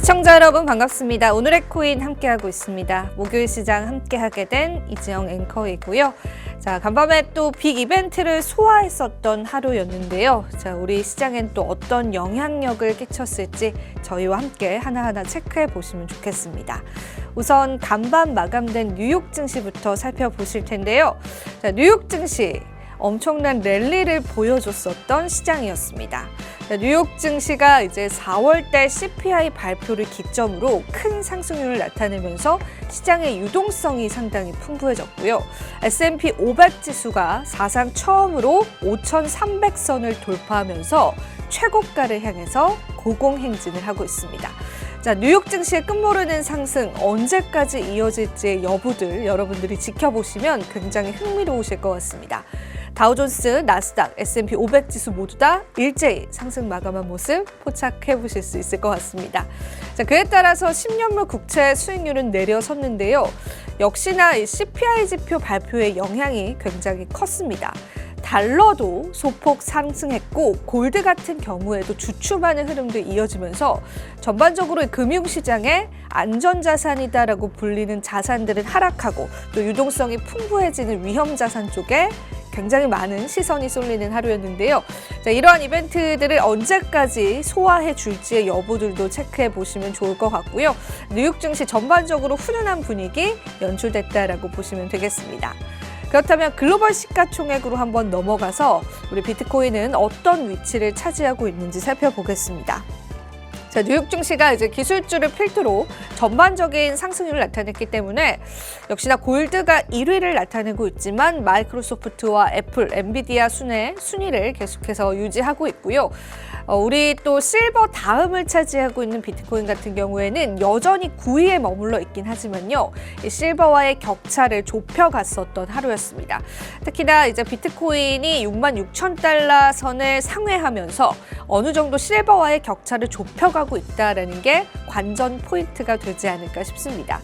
시청자 여러분 반갑습니다. 오늘의 코인 함께하고 있습니다. 목요일 시장 함께하게 된 이지영 앵커이고요. 자, 간밤에 또 빅 이벤트를 소화했었던 하루였는데요. 자, 우리 시장엔 또 어떤 영향력을 끼쳤을지 저희와 함께 하나하나 체크해 보시면 좋겠습니다. 우선 간밤 마감된 뉴욕 증시부터 살펴보실 텐데요. 자, 뉴욕 증시 엄청난 랠리를 보여줬었던 시장이었습니다. 뉴욕 증시가 이제 4월달 CPI 발표를 기점으로 큰 상승률을 나타내면서 시장의 유동성이 상당히 풍부해졌고요. S&P 500 지수가 사상 처음으로 5,300선을 돌파하면서 최고가를 향해서 고공행진을 하고 있습니다. 자, 뉴욕 증시의 끝모르는 상승 언제까지 이어질지의 여부들 여러분들이 지켜보시면 굉장히 흥미로우실 것 같습니다. 다우존스, 나스닥, S&P 500 지수 모두 다 일제히 상승 마감한 모습 포착해 보실 수 있을 것 같습니다. 자, 그에 따라서 10년물 국채 수익률은 내려섰는데요. 역시나 이 CPI 지표 발표의 영향이 굉장히 컸습니다. 달러도 소폭 상승했고 골드 같은 경우에도 주춤하는 흐름도 이어지면서 전반적으로 금융시장에 안전자산이다라고 불리는 자산들은 하락하고 또 유동성이 풍부해지는 위험자산 쪽에 굉장히 많은 시선이 쏠리는 하루였는데요. 자, 이러한 이벤트들을 언제까지 소화해 줄지의 여부들도 체크해 보시면 좋을 것 같고요. 뉴욕 증시 전반적으로 훈훈한 분위기 연출됐다라고 보시면 되겠습니다. 그렇다면 글로벌 시가총액으로 한번 넘어가서 우리 비트코인은 어떤 위치를 차지하고 있는지 살펴보겠습니다. 자, 뉴욕 증시가 이제 기술주를 필두로 전반적인 상승률을 나타냈기 때문에 역시나 골드가 1위를 나타내고 있지만 마이크로소프트와 애플, 엔비디아 순위를 계속해서 유지하고 있고요. 우리 또 실버 다음을 차지하고 있는 비트코인 같은 경우에는 여전히 9위에 머물러 있긴 하지만요. 이 실버와의 격차를 좁혀갔었던 하루였습니다. 특히나 이제 비트코인이 66,000달러 선을 상회하면서 어느 정도 실버와의 격차를 좁혀가고 있다는 게 관전 포인트가 되지 않을까 싶습니다.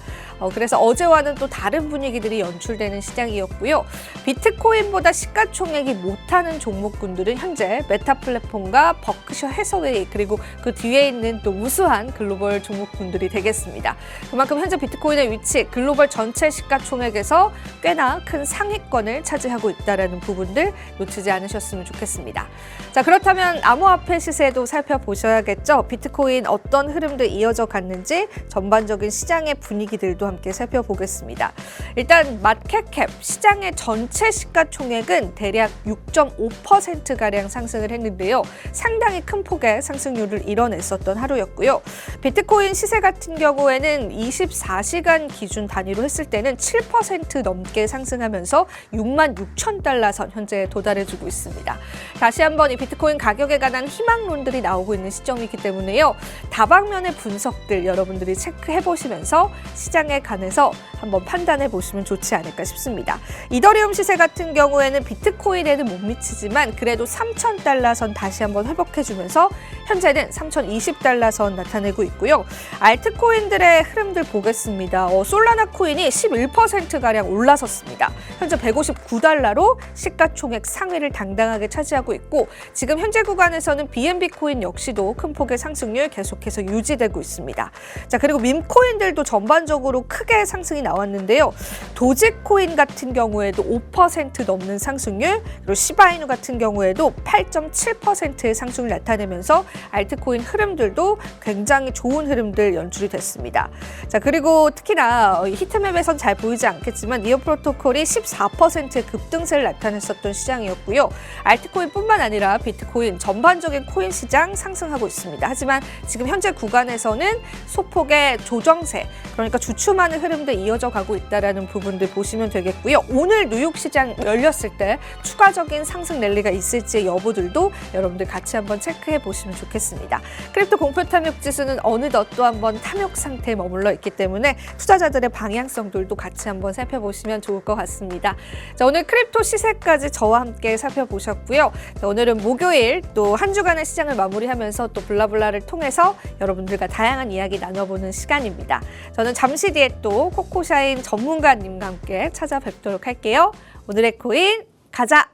그래서 어제와는 또 다른 분위기들이 연출되는 시장이었고요. 비트코인보다 시가총액이 못하는 종목군들은 현재 메타 플랫폼과 버크셔 해서웨이 그리고 그 뒤에 있는 또 우수한 글로벌 종목군들이 되겠습니다. 그만큼 현재 비트코인의 위치 글로벌 전체 시가총액에서 꽤나 큰 상위권을 차지하고 있다는 부분들 놓치지 않으셨으면 좋겠습니다. 자, 그렇다면 암호화폐 시세도 살펴보셔야겠죠. 비트코인 어떤 흐름들 이어져 갔는지 전반적인 시장의 분위기들도 함께 살펴보겠습니다. 일단 마켓캡 시장의 전체 시가총액은 대략 6.5%가량 상승을 했는데요. 상당히 큰 폭의 상승률을 이뤄냈었던 하루였고요. 비트코인 시세 같은 경우에는 24시간 기준 단위로 했을 때는 7% 넘게 상승하면서 66,000달러 선 현재 도달해주고 있습니다. 다시 한번 이 비트코인 가격에 관한 희망론들이 나오고 있는 시점이기 때문에요. 다방면의 분석들 여러분들이 체크해보시면서 시장에 관해서 한번 판단해 보시면 좋지 않을까 싶습니다. 이더리움 시세 같은 경우에는 비트코인에는 못 미치지만 그래도 3,000달러 선 다시 한번 회복해주면서 현재는 3,020달러 선 나타내고 있고요. 알트코인들의 흐름들 보겠습니다. 솔라나 코인이 11%가량 올라섰습니다. 현재 159달러로 시가총액 상위를 당당하게 차지하고 있고 지금 현재 구간에서는 BNB 코인 역시도 큰 폭의 상승률 계속해서 유지되고 있습니다. 자, 그리고 밈코인들도 전반적으로 크게 상승이 나왔는데요. 도지코인 같은 경우에도 5% 넘는 상승률, 그리고 시바이누 같은 경우에도 8.7%의 상승을 나타내면서 알트코인 흐름들도 굉장히 좋은 흐름들 연출이 됐습니다. 자, 그리고 특히나 히트맵에선 잘 보이지 않겠지만 니어 프로토콜이 14%의 급등세를 나타냈었던 시장이었고요. 알트코인뿐만 아니라 비트코인 전반적인 코인 시장 상승하고 있습니다. 하지만 지금 현재 구간에서는 소폭의 조정세, 그러니까 주춤하는 흐름도 이어져 가고 있다는 부분들 보시면 되겠고요. 오늘 뉴욕 시장 열렸을 때 추가적인 상승 랠리가 있을지의 여부들도 여러분들 같이 한번 체크해 보시면 좋겠습니다. 크립토 공표 탐욕 지수는 어느덧 또 한번 탐욕 상태에 머물러 있기 때문에 투자자들의 방향성들도 같이 한번 살펴보시면 좋을 것 같습니다. 자, 오늘 크립토 시세까지 저와 함께 살펴보셨고요. 자, 오늘은 목요일 또 한 주간의 시장을 마무리하면서 또 블라블라를 통해서 여러분들과 다양한 이야기 나눠보는 시간입니다. 저는 잠시 뒤에 또 코코샤인 전문가님과 함께 찾아뵙도록 할게요. 오늘의 코인 가자!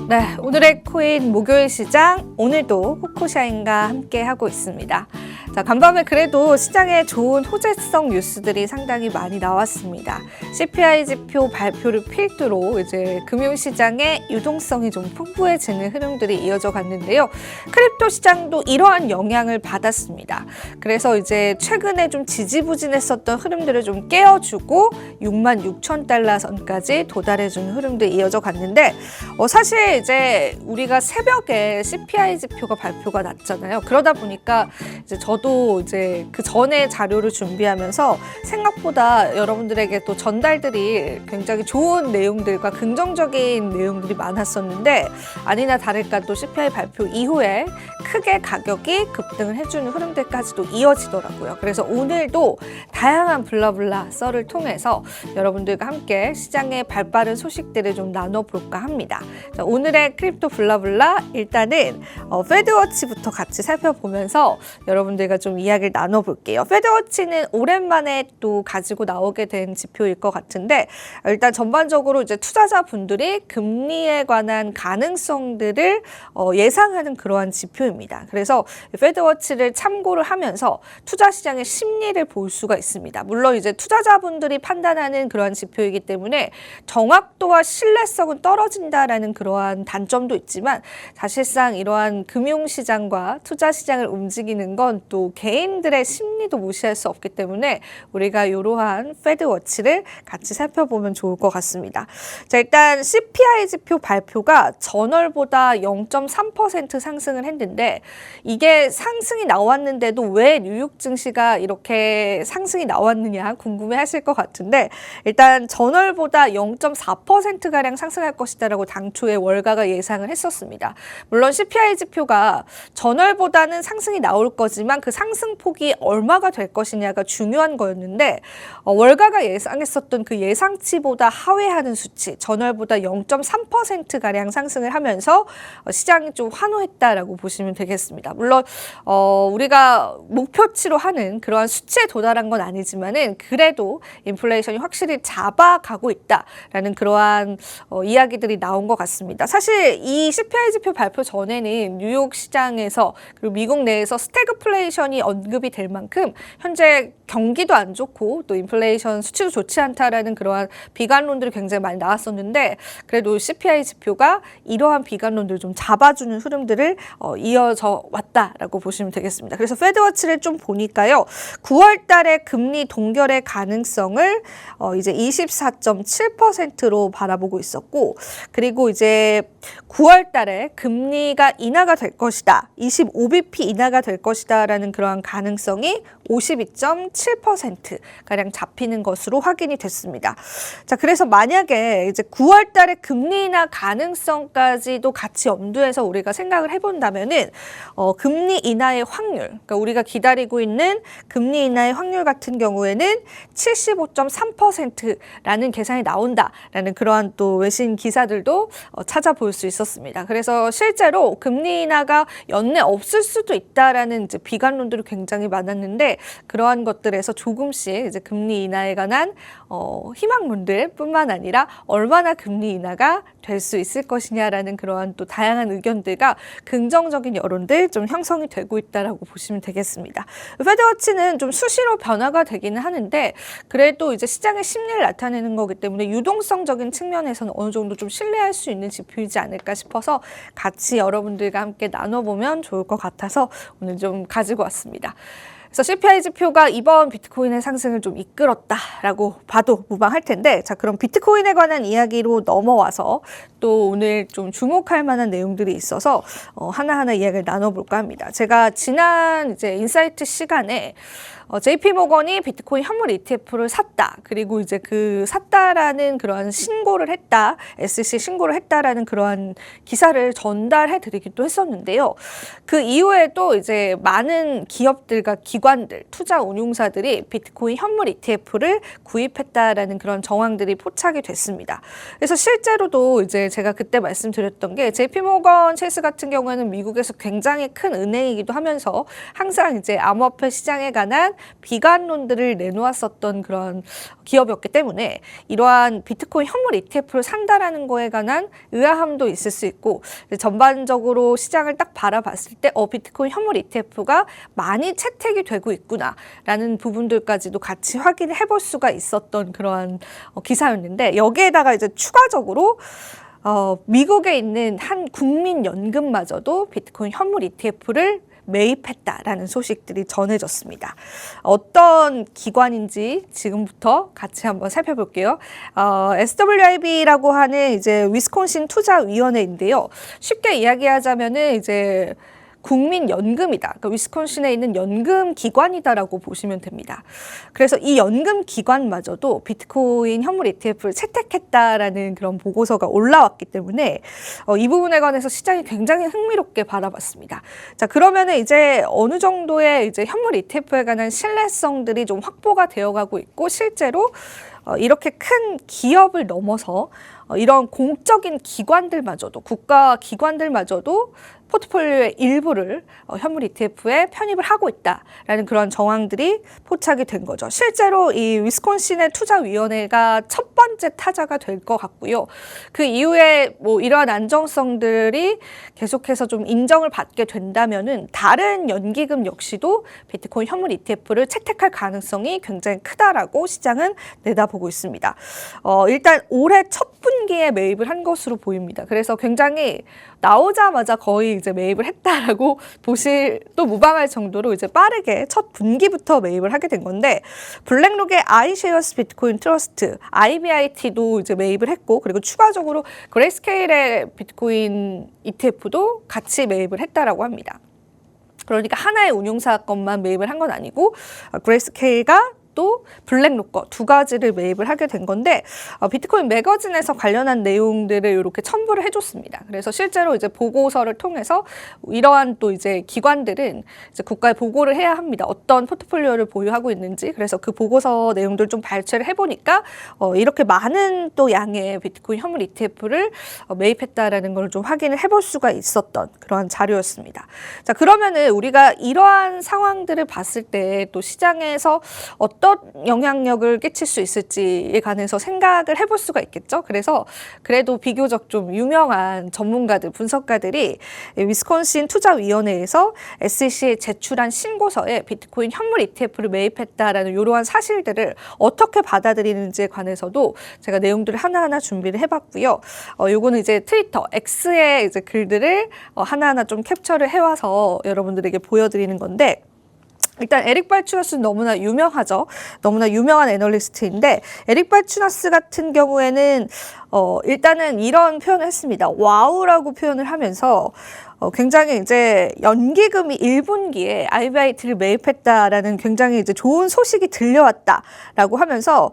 네, 오늘의 코인 목요일 시장 오늘도 호코샤인과 함께 하고 있습니다. 자, 간밤에 그래도 시장에 좋은 호재성 뉴스들이 상당히 많이 나왔습니다. CPI 지표 발표를 필두로 이제 금융시장의 유동성이 좀 풍부해지는 흐름들이 이어져 갔는데요. 크립토 시장도 이러한 영향을 받았습니다. 그래서 이제 최근에 좀 지지부진했었던 흐름들을 좀 깨워주고 66,000달러 선까지 도달해주는 흐름들이 이어져 갔는데 사실 이제 우리가 새벽에 CPI 지표가 발표가 났잖아요. 그러다 보니까 이제 저도 이제 그 전에 자료를 준비하면서 생각보다 여러분들에게 또 전달들이 굉장히 좋은 내용들과 긍정적인 내용들이 많았었는데 아니나 다를까 또 CPI 발표 이후에 크게 가격이 급등을 해주는 흐름들까지도 이어지더라고요. 그래서 오늘도 다양한 블라블라 썰을 통해서 여러분들과 함께 시장의 발빠른 소식들을 좀 나눠볼까 합니다. 자, 오늘의 크립토 블라블라 일단은 페드워치부터 같이 살펴보면서 여러분들과 좀 이야기를 나눠볼게요. 페드워치는 오랜만에 또 가지고 나오게 된 지표일 것 같은데 일단 전반적으로 이제 투자자분들이 금리에 관한 가능성들을 예상하는 그러한 지표입니다. 그래서 페드워치를 참고를 하면서 투자 시장의 심리를 볼 수가 있습니다. 물론 이제 투자자분들이 판단하는 그러한 지표이기 때문에 정확도와 신뢰성은 떨어진다라는 그러한 단점도 있지만 사실상 이러한 금융시장과 투자시장을 움직이는 건 또 개인들의 심리도 무시할 수 없기 때문에 우리가 이러한 페드워치를 같이 살펴보면 좋을 것 같습니다. 자, 일단 CPI 지표 발표가 전월보다 0.3% 상승을 했는데 이게 상승이 나왔는데도 왜 뉴욕 증시가 이렇게 상승이 나왔느냐 궁금해하실 것 같은데 일단 전월보다 0.4%가량 상승할 것이다라고 당초에 월가가 예상을 했었습니다. 물론 CPI 지표가 전월보다는 상승이 나올 거지만 그 상승폭이 얼마가 될 것이냐가 중요한 거였는데 월가가 예상했었던 그 예상치보다 하회하는 수치 전월보다 0.3%가량 상승을 하면서 시장이 좀 환호했다라고 보시면 되겠습니다. 물론 우리가 목표치로 하는 그러한 수치에 도달한 건 아니지만은 그래도 인플레이션이 확실히 잡아가고 있다라는 그러한 이야기들이 나온 것 같습니다. 사실 이 CPI 지표 발표 전에는 뉴욕 시장에서 그리고 미국 내에서 스태그플레이션이 언급이 될 만큼 현재 경기도 안 좋고 또 인플레이션 수치도 좋지 않다라는 그러한 비관론들이 굉장히 많이 나왔었는데 그래도 CPI 지표가 이러한 비관론들을 좀 잡아주는 흐름들을 이어져 왔다라고 보시면 되겠습니다. 그래서 페드워치를 좀 보니까요. 9월 달에 금리 동결의 가능성을 이제 24.7%로 바라보고 있었고 그리고 이제 9월 달에 금리가 인하가 될 것이다. 25bp 인하가 될 것이다라는 그러한 가능성이 52.7%가량 잡히는 것으로 확인이 됐습니다. 자, 그래서 만약에 이제 9월 달에 금리 인하 가능성까지도 같이 염두해서 우리가 생각을 해본다면은 금리 인하의 확률, 그러니까 우리가 기다리고 있는 금리 인하의 확률 같은 경우에는 75.3%라는 계산이 나온다라는 그러한 또 외신 기사들도 찾아볼 수 있었습니다. 그래서 실제로 금리 인하가 연내 없을 수도 있다라는 이제 비관론들이 굉장히 많았는데 그러한 것들에서 조금씩 이제 금리 인하에 관한 희망론들 뿐만 아니라 얼마나 금리 인하가 될 수 있을 것이냐라는 그러한 또 다양한 의견들과 긍정적인 여론들 좀 형성이 되고 있다라고 보시면 되겠습니다. 페드워치는 좀 수시로 변화가 되기는 하는데 그래도 이제 시장의 심리를 나타내는 거기 때문에 유동성적인 측면에서는 어느 정도 좀 신뢰할 수 있는 지표이지 않을까 싶어서 같이 여러분들과 함께 나눠보면 좋을 것 같아서 오늘 좀 가지고 왔습니다. 그래서 CPI 지표가 이번 비트코인의 상승을 좀 이끌었다라고 봐도 무방할 텐데 자, 그럼 비트코인에 관한 이야기로 넘어와서 또 오늘 좀 주목할 만한 내용들이 있어서 하나하나 이야기를 나눠볼까 합니다. 제가 지난 이제 인사이트 시간에 JP모건이 비트코인 현물 ETF를 샀다. 그리고 이제 그 샀다라는 그러한 신고를 했다. SEC 신고를 했다라는 그러한 기사를 전달해 드리기도 했었는데요. 그 이후에도 이제 많은 기업들과 기관들, 투자 운용사들이 비트코인 현물 ETF를 구입했다라는 그런 정황들이 포착이 됐습니다. 그래서 실제로도 이제 제가 그때 말씀드렸던 게 JP모건 체이스 같은 경우에는 미국에서 굉장히 큰 은행이기도 하면서 항상 이제 암호화폐 시장에 관한 비관론들을 내놓았었던 그런 기업이었기 때문에 이러한 비트코인 현물 ETF를 산다라는 거에 관한 의아함도 있을 수 있고 전반적으로 시장을 딱 바라봤을 때 비트코인 현물 ETF가 많이 채택이 되고 있구나라는 부분들까지도 같이 확인해 볼 수가 있었던 그러한 기사였는데 여기에다가 이제 추가적으로 미국에 있는 한 국민연금마저도 비트코인 현물 ETF를 매입했다라는 소식들이 전해졌습니다. 어떤 기관인지 지금부터 같이 한번 살펴볼게요. SWIB라고 하는 이제 위스콘신 투자위원회인데요. 쉽게 이야기하자면은 이제 국민연금이다. 그러니까 위스콘신에 있는 연금 기관이다라고 보시면 됩니다. 그래서 이 연금 기관마저도 비트코인 현물 ETF를 채택했다라는 그런 보고서가 올라왔기 때문에 이 부분에 관해서 시장이 굉장히 흥미롭게 바라봤습니다. 자, 그러면은 이제 어느 정도의 이제 현물 ETF에 관한 신뢰성들이 좀 확보가 되어가고 있고 실제로 이렇게 큰 기업을 넘어서 이런 공적인 기관들마저도 국가 기관들마저도 포트폴리오의 일부를 현물 ETF에 편입을 하고 있다라는 그런 정황들이 포착이 된 거죠. 실제로 이 위스콘신의 투자위원회가 첫 번째 타자가 될 것 같고요. 그 이후에 뭐 이러한 안정성들이 계속해서 좀 인정을 받게 된다면은 다른 연기금 역시도 비트코인 현물 ETF를 채택할 가능성이 굉장히 크다라고 시장은 내다보고 있습니다. 일단 올해 첫 분기에 매입을 한 것으로 보입니다. 그래서 굉장히 나오자마자 거의 이제 매입을 했다라고 보실도 무방할 정도로 이제 빠르게 첫 분기부터 매입을 하게 된 건데 블랙록의 iShares 비트코인 트러스트 IBIT도 이제 매입을 했고 그리고 추가적으로 그레이스케일의 비트코인 ETF도 같이 매입을 했다라고 합니다. 그러니까 하나의 운용사 것만 매입을 한 건 아니고 그레이스케일과 또 블랙록 거 두 가지를 매입을 하게 된 건데 비트코인 매거진에서 관련한 내용들을 이렇게 첨부를 해줬습니다. 그래서 실제로 이제 보고서를 통해서 이러한 또 이제 기관들은 이제 국가에 보고를 해야 합니다. 어떤 포트폴리오를 보유하고 있는지. 그래서 그 보고서 내용들 좀 발췌를 해보니까 이렇게 많은 또 양의 비트코인 현물 ETF를 매입했다라는 걸 좀 확인을 해볼 수가 있었던 그러한 자료였습니다. 자, 그러면은 우리가 이러한 상황들을 봤을 때 또 시장에서 어떤 영향력을 끼칠 수 있을지에 관해서 생각을 해볼 수가 있겠죠. 그래서 그래도 비교적 좀 유명한 전문가들, 분석가들이 위스콘신 투자위원회에서 SEC에 제출한 신고서에 비트코인 현물 ETF를 매입했다라는 이러한 사실들을 어떻게 받아들이는지에 관해서도 제가 내용들을 하나하나 준비를 해봤고요. 요거는 이제 트위터, X의 이제 글들을 하나하나 좀 캡처를 해와서 여러분들에게 보여드리는 건데 일단 에릭 발추나스는 너무나 유명하죠. 너무나 유명한 애널리스트인데 에릭 발추나스 같은 경우에는 일단은 이런 표현을 했습니다. 와우라고 표현을 하면서 굉장히 이제 연기금이 1분기에 IBIT를 매입했다라는 굉장히 이제 좋은 소식이 들려왔다라고 하면서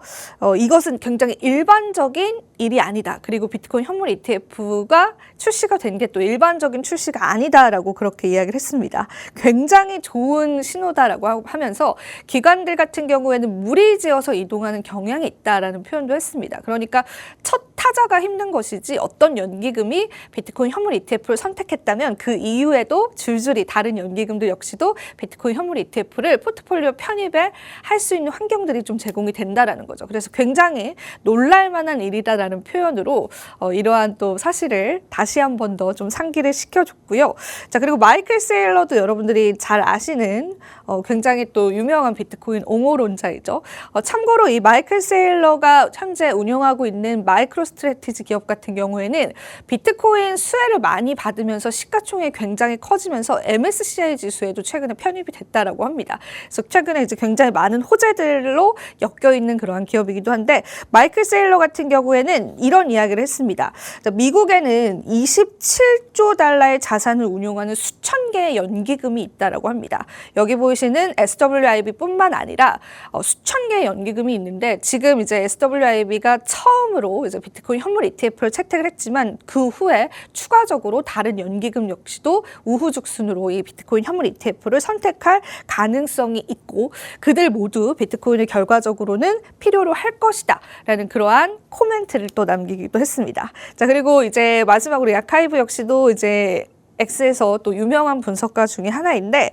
이것은 굉장히 일반적인 일이 아니다. 그리고 비트코인 현물 ETF가 출시가 된 게 또 일반적인 출시가 아니다라고 그렇게 이야기를 했습니다. 굉장히 좋은 신호다라고 하면서 기관들 같은 경우에는 무리지어서 이동하는 경향이 있다라는 표현도 했습니다. 그러니까 첫 타자가 힘든 것이지 어떤 연기금이 비트코인 현물 ETF를 선택했다면 그 이후에도 줄줄이 다른 연기금들 역시도 비트코인 현물 ETF를 포트폴리오 편입에 할 수 있는 환경들이 좀 제공이 된다라는 거죠. 그래서 굉장히 놀랄만한 일이다라는 표현으로 이러한 또 사실을 다시 한 번 더 좀 상기를 시켜줬고요. 자, 그리고 마이클 세일러도 여러분들이 잘 아시는 굉장히 또 유명한 비트코인 옹호론자이죠. 참고로 이 마이클 세일러가 현재 운영하고 있는 마이크로 스트래티지 기업 같은 경우에는 비트코인 수혜를 많이 받으면서 시가총액이 굉장히 커지면서 MSCI 지수에도 최근에 편입이 됐다라고 합니다. 그래서 최근에 이제 굉장히 많은 호재들로 엮여 있는 그러한 기업이기도 한데 마이클 세일러 같은 경우에는 이런 이야기를 했습니다. 미국에는 27조 달러의 자산을 운용하는 수천 개의 연기금이 있다라고 합니다. 여기 보이시는 SWIB뿐만 아니라 수천 개의 연기금이 있는데 지금 이제 SWIB가 처음으로 이제 비트코인 현물 ETF를 채택을 했지만 그 후에 추가적으로 다른 연기금 역시도 우후죽순으로 이 비트코인 현물 ETF를 선택할 가능성이 있고 그들 모두 비트코인을 결과적으로는 필요로 할 것이다 라는 그러한 코멘트를 또 남기기도 했습니다. 자, 그리고 이제 마지막으로 야카이브 역시도 이제 X에서 또 유명한 분석가 중에 하나인데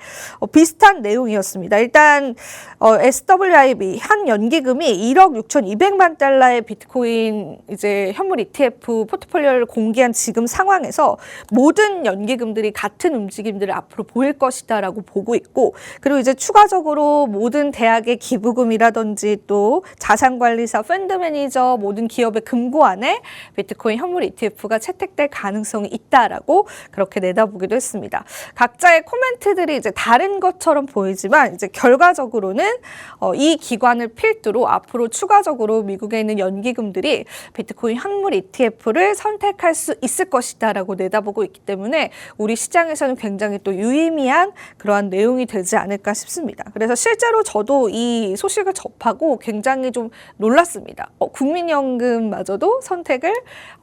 비슷한 내용이었습니다. 일단 SWIB 한 연기금이 1억 6,200만 달러의 비트코인 이제 현물 ETF 포트폴리오를 공개한 지금 상황에서 모든 연기금들이 같은 움직임들을 앞으로 보일 것이다라고 보고 있고, 그리고 이제 추가적으로 모든 대학의 기부금이라든지 또 자산관리사, 펀드 매니저, 모든 기업의 금고 안에 비트코인 현물 ETF가 채택될 가능성이 있다라고 그렇게 내다보기도 했습니다. 각자의 코멘트들이 이제 다른 것처럼 보이지만 이제 결과적으로는 이 기관을 필두로 앞으로 추가적으로 미국에 있는 연기금들이 비트코인 현물 ETF를 선택할 수 있을 것이다라고 내다보고 있기 때문에 우리 시장에서는 굉장히 또 유의미한 그러한 내용이 되지 않을까 싶습니다. 그래서 실제로 저도 이 소식을 접하고 굉장히 좀 놀랐습니다. 국민연금마저도 선택을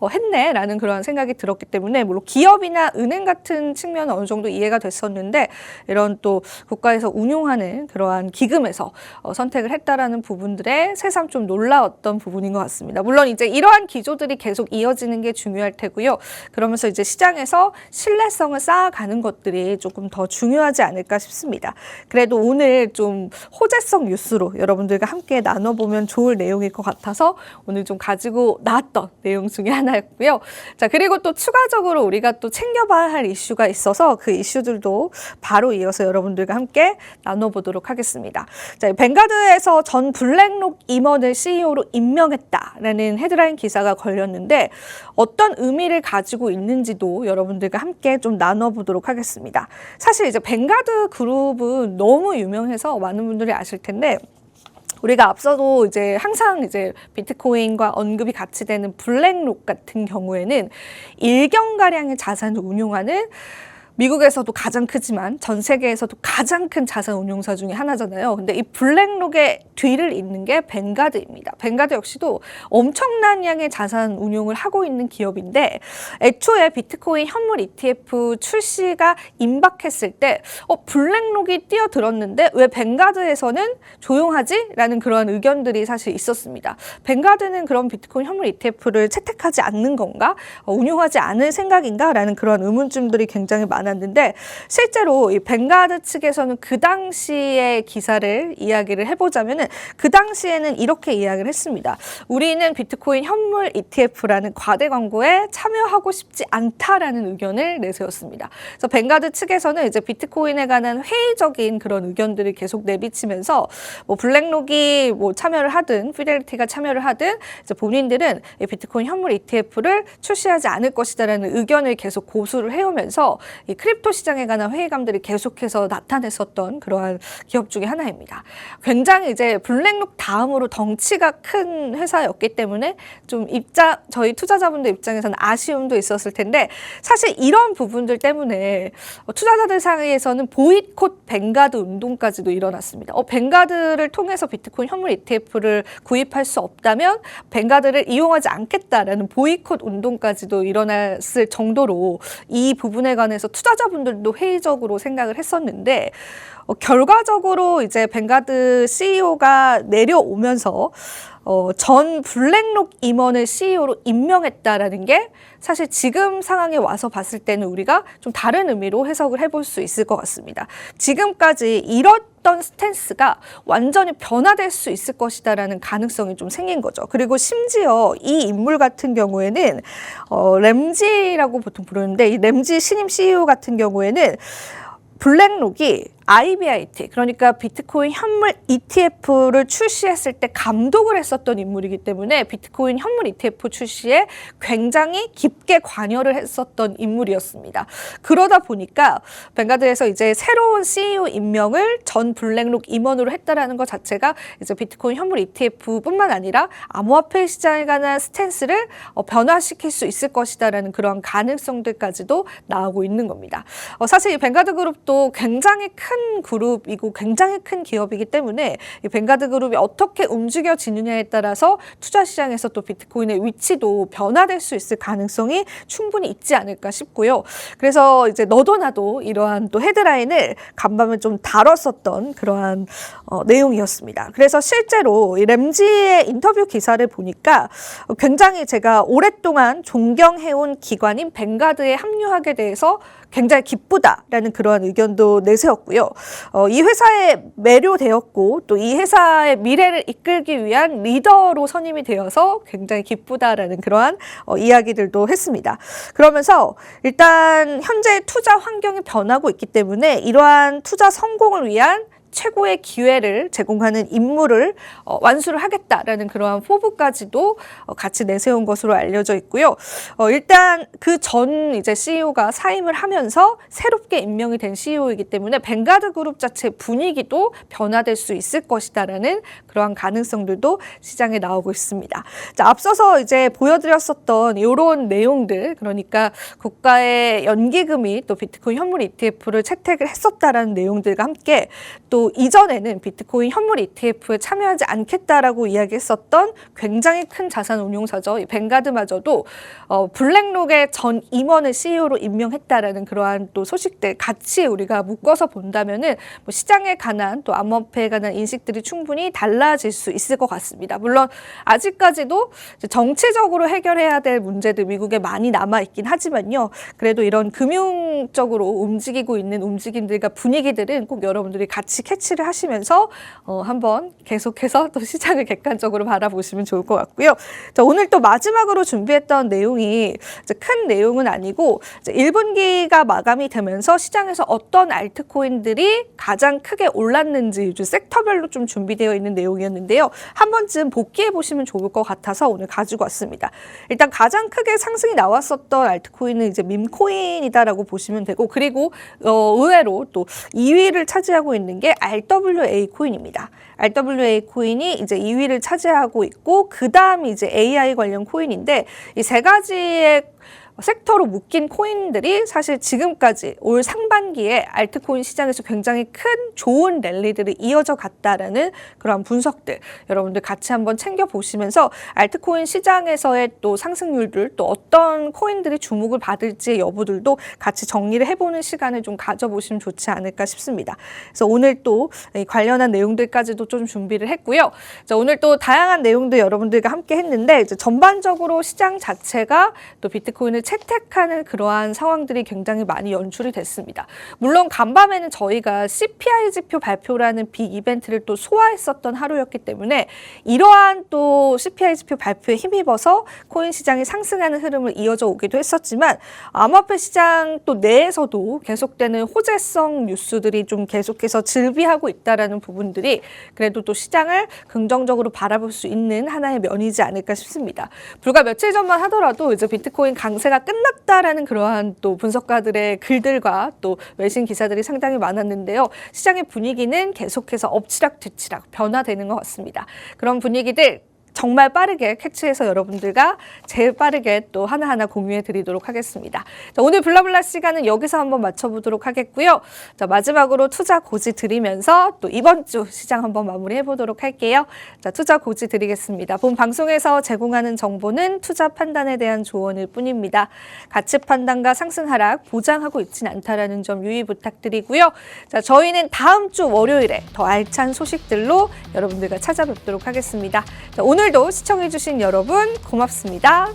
했네라는 그런 생각이 들었기 때문에, 물론 기업이나 은행 같은 측면은 어느 정도 이해가 됐었는데 이런 또 국가에서 운용하는 그러한 기금에서 선택을 했다라는 부분들에 새삼 좀 놀라웠던 부분인 것 같습니다. 물론 이제 이러한 기조들이 계속 이어지는 게 중요할 테고요. 그러면서 이제 시장에서 신뢰성을 쌓아가는 것들이 조금 더 중요하지 않을까 싶습니다. 그래도 오늘 좀 호재성 뉴스로 여러분들과 함께 나눠보면 좋을 내용일 것 같아서 오늘 좀 가지고 나왔던 내용 중에 하나였고요. 자, 그리고 또 추가적으로 우리가 또 챙겨봐야 할 이슈가 있어서 그 이슈들도 바로 이어서 여러분들과 함께 나눠보도록 하겠습니다. 자, 뱅가드에서 전 블랙록 임원을 CEO로 임명했다라는 헤드라인 기사가 걸렸는데 어떤 의미를 가지고 있는지도 여러분들과 함께 좀 나눠보도록 하겠습니다. 사실 이제 뱅가드 그룹은 너무 유명해서 많은 분들이 아실 텐데, 우리가 앞서도 이제 항상 이제 비트코인과 언급이 같이 되는 블랙록 같은 경우에는 1경가량의 자산을 운용하는 미국에서도 가장 크지만 전 세계에서도 가장 큰 자산 운용사 중에 하나잖아요. 근데 이 블랙록의 뒤를 잇는 게 뱅가드입니다. 뱅가드 역시도 엄청난 양의 자산 운용을 하고 있는 기업인데, 애초에 비트코인 현물 ETF 출시가 임박했을 때 블랙록이 뛰어들었는데 왜 뱅가드에서는 조용하지? 라는 그런 의견들이 사실 있었습니다. 뱅가드는 그런 비트코인 현물 ETF를 채택하지 않는 건가? 운용하지 않을 생각인가? 라는 그런 의문점들이 굉장히 많았는데, 실제로 이 뱅가드 측에서는 그 당시의 기사를 이야기를 해보자면은 그 당시에는 이렇게 이야기를 했습니다. 우리는 비트코인 현물 ETF라는 과대 광고에 참여하고 싶지 않다라는 의견을 내세웠습니다. 그래서 뱅가드 측에서는 이제 비트코인에 관한 회의적인 그런 의견들을 계속 내비치면서 뭐 블랙록이 뭐 참여를 하든 피델리티가 참여를 하든 이제 본인들은 이 비트코인 현물 ETF를 출시하지 않을 것이다라는 의견을 계속 고수를 해오면서 이 크립토 시장에 관한 회의감들이 계속해서 나타냈었던 그러한 기업 중에 하나입니다. 굉장히 이제 블랙록 다음으로 덩치가 큰 회사였기 때문에 좀 저희 투자자분들 입장에서는 아쉬움도 있었을 텐데, 사실 이런 부분들 때문에 투자자들 사이에서는 보이콧 뱅가드 운동까지도 일어났습니다. 뱅가드를 통해서 비트코인 현물 ETF를 구입할 수 없다면 뱅가드를 이용하지 않겠다라는 보이콧 운동까지도 일어났을 정도로 이 부분에 관해서 투자자분들도 회의적으로 생각을 했었는데, 결과적으로 이제 뱅가드 CEO가 내려오면서 전 블랙록 임원을 CEO로 임명했다라는 게 사실 지금 상황에 와서 봤을 때는 우리가 좀 다른 의미로 해석을 해볼 수 있을 것 같습니다. 지금까지 잃었던 스탠스가 완전히 변화될 수 있을 것이다라는 가능성이 좀 생긴 거죠. 그리고 심지어 이 인물 같은 경우에는 램지라고 보통 부르는데, 이 램지 신임 CEO 같은 경우에는 블랙록이 IBIT, 그러니까 비트코인 현물 ETF를 출시했을 때 감독을 했었던 인물이기 때문에 비트코인 현물 ETF 출시에 굉장히 깊게 관여를 했었던 인물이었습니다. 그러다 보니까 뱅가드에서 이제 새로운 CEO 임명을 전 블랙록 임원으로 했다라는 것 자체가 이제 비트코인 현물 ETF뿐만 아니라 암호화폐 시장에 관한 스탠스를 변화시킬 수 있을 것이다라는 그런 가능성들까지도 나오고 있는 겁니다. 사실 이 뱅가드 그룹도 굉장히 큰 그룹이고 굉장히 큰 기업이기 때문에 이 뱅가드 그룹이 어떻게 움직여지느냐에 따라서 투자 시장에서 또 비트코인의 위치도 변화될 수 있을 가능성이 충분히 있지 않을까 싶고요. 그래서 이제 너도 나도 이러한 또 헤드라인을 간밤에 좀 다뤘었던 그러한 내용이었습니다. 그래서 실제로 이 램지의 인터뷰 기사를 보니까 굉장히 제가 오랫동안 존경해온 기관인 뱅가드에 합류하게 돼서 굉장히 기쁘다라는 그러한 의견도 내세웠고요. 이 회사에 매료되었고 또 이 회사의 미래를 이끌기 위한 리더로 선임이 되어서 굉장히 기쁘다라는 그러한 이야기들도 했습니다. 그러면서 일단 현재 투자 환경이 변하고 있기 때문에 이러한 투자 성공을 위한 최고의 기회를 제공하는 임무를 완수를 하겠다라는 그러한 포부까지도 같이 내세운 것으로 알려져 있고요. 일단 그 전 이제 CEO가 사임을 하면서 새롭게 임명이 된 CEO이기 때문에 뱅가드 그룹 자체 분위기도 변화될 수 있을 것이다라는 그러한 가능성들도 시장에 나오고 있습니다. 자, 앞서서 이제 보여드렸었던 이런 내용들, 그러니까 국가의 연기금이 또 비트코인 현물 ETF를 채택을 했었다라는 내용들과 함께 또 이전에는 비트코인 현물 ETF에 참여하지 않겠다라고 이야기했었던 굉장히 큰 자산 운용사죠. 이 뱅가드마저도 블랙록의 전 임원을 CEO로 임명했다라는 그러한 또 소식들 같이 우리가 묶어서 본다면은 뭐 시장에 관한 또 암호화폐에 관한 인식들이 충분히 달라질 수 있을 것 같습니다. 물론 아직까지도 정치적으로 해결해야 될 문제들 미국에 많이 남아 있긴 하지만요. 그래도 이런 금융적으로 움직이고 있는 움직임들과 분위기들은 꼭 여러분들이 같이 캐치를 하시면서 한번 계속해서 또 시장을 객관적으로 바라보시면 좋을 것 같고요. 자, 오늘 또 마지막으로 준비했던 내용이 큰 내용은 아니고 1분기가 마감이 되면서 시장에서 어떤 알트코인들이 가장 크게 올랐는지 섹터별로 좀 준비되어 있는 내용이었는데요. 한 번쯤 복기해 보시면 좋을 것 같아서 오늘 가지고 왔습니다. 일단 가장 크게 상승이 나왔었던 알트코인은 이제 밈코인이다라고 보시면 되고, 그리고 의외로 또 2위를 차지하고 있는 게 RWA 코인입니다. RWA 코인이 이제 2위를 차지하고 있고, 그 다음이 이제 AI 관련 코인인데, 이 세 가지의 섹터로 묶인 코인들이 사실 지금까지 올 상반기에 알트코인 시장에서 굉장히 큰 좋은 랠리들이 이어져 갔다라는 그런 분석들 여러분들 같이 한번 챙겨보시면서 알트코인 시장에서의 또 상승률들, 또 어떤 코인들이 주목을 받을지의 여부들도 같이 정리를 해보는 시간을 좀 가져보시면 좋지 않을까 싶습니다. 그래서 오늘 또 관련한 내용들까지도 좀 준비를 했고요. 자, 오늘 또 다양한 내용들 여러분들과 함께 했는데, 이제 전반적으로 시장 자체가 또 비트코인을 채택하는 그러한 상황들이 굉장히 많이 연출이 됐습니다. 물론 간밤에는 저희가 CPI 지표 발표라는 빅 이벤트를 또 소화했었던 하루였기 때문에 이러한 또 CPI 지표 발표에 힘입어서 코인 시장이 상승하는 흐름을 이어져 오기도 했었지만, 암호화폐 시장 또 내에서도 계속되는 호재성 뉴스들이 좀 계속해서 즐비하고 있다라는 부분들이 그래도 또 시장을 긍정적으로 바라볼 수 있는 하나의 면이지 않을까 싶습니다. 불과 며칠 전만 하더라도 이제 비트코인 강세가 끝났다라는 그러한 또 분석가들의 글들과 또 외신 기사들이 상당히 많았는데요. 시장의 분위기는 계속해서 엎치락 뒤치락 변화되는 것 같습니다. 그런 분위기들 정말 빠르게 캐치해서 여러분들과 제일 빠르게 또 하나하나 공유해 드리도록 하겠습니다. 자, 오늘 블라블라 시간은 여기서 한번 맞춰보도록 하겠고요. 자, 마지막으로 투자 고지 드리면서 또 이번 주 시장 한번 마무리해 보도록 할게요. 자, 투자 고지 드리겠습니다. 본 방송에서 제공하는 정보는 투자 판단에 대한 조언일 뿐입니다. 가치 판단과 상승 하락 보장하고 있진 않다라는 점 유의 부탁드리고요. 자, 저희는 다음 주 월요일에 더 알찬 소식들로 여러분들과 찾아뵙도록 하겠습니다. 자, 오늘도 시청해주신 여러분 고맙습니다.